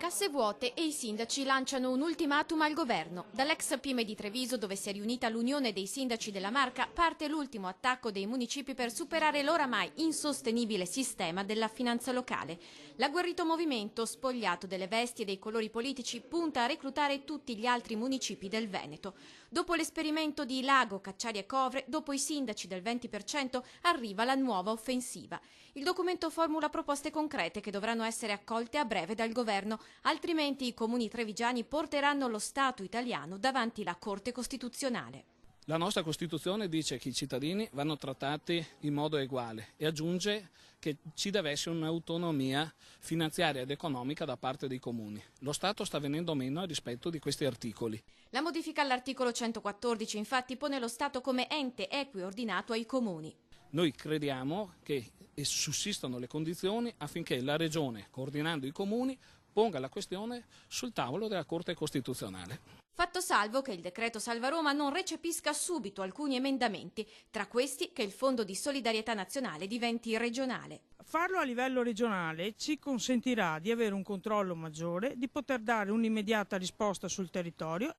Casse vuote e i sindaci lanciano un ultimatum al governo. Dall'ex Pime di Treviso, dove si è riunita l'Unione dei Sindaci della Marca, parte l'ultimo attacco dei municipi per superare l'oramai insostenibile sistema della finanza locale. L'agguerrito movimento, spogliato delle vesti e dei colori politici, punta a reclutare tutti gli altri municipi del Veneto. Dopo l'esperimento di Lago, Cacciari e Covre, dopo i sindaci del 20%, arriva la nuova offensiva. Il documento formula proposte concrete che dovranno essere accolte a breve dal governo, altrimenti i comuni trevigiani porteranno lo Stato italiano davanti la Corte Costituzionale. La nostra Costituzione dice che i cittadini vanno trattati in modo uguale e aggiunge che ci deve essere un'autonomia finanziaria ed economica da parte dei comuni. Lo Stato sta venendo meno al rispetto di questi articoli. La modifica all'articolo 114 infatti pone lo Stato come ente equiordinato ai comuni. Noi crediamo che sussistano le condizioni affinché la Regione, coordinando i comuni, ponga la questione sul tavolo della Corte Costituzionale. Fatto salvo che il decreto Salva Roma non recepisca subito alcuni emendamenti, tra questi che il Fondo di Solidarietà Nazionale diventi regionale. Farlo a livello regionale ci consentirà di avere un controllo maggiore, di poter dare un'immediata risposta sul territorio.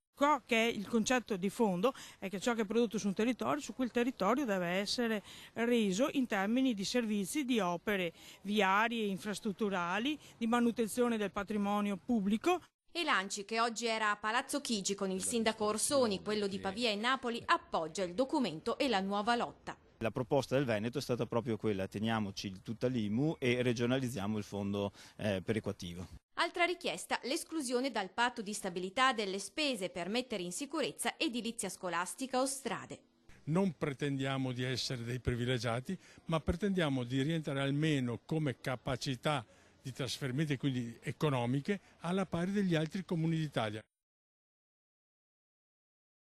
Che è il concetto di fondo è che ciò che è prodotto su un territorio, su quel territorio deve essere reso in termini di servizi, di opere viarie, infrastrutturali, di manutenzione del patrimonio pubblico. E l'ANCI, che oggi era a Palazzo Chigi con il sindaco Orsoni, quello di Pavia e Napoli, appoggia il documento e la nuova lotta. La proposta del Veneto è stata proprio quella: teniamoci tutta l'IMU e regionalizziamo il fondo perequativo. Altra richiesta, l'esclusione dal patto di stabilità delle spese per mettere in sicurezza edilizia scolastica o strade. Non pretendiamo di essere dei privilegiati, ma pretendiamo di rientrare almeno come capacità di trasferimenti, quindi economiche, alla pari degli altri comuni d'Italia.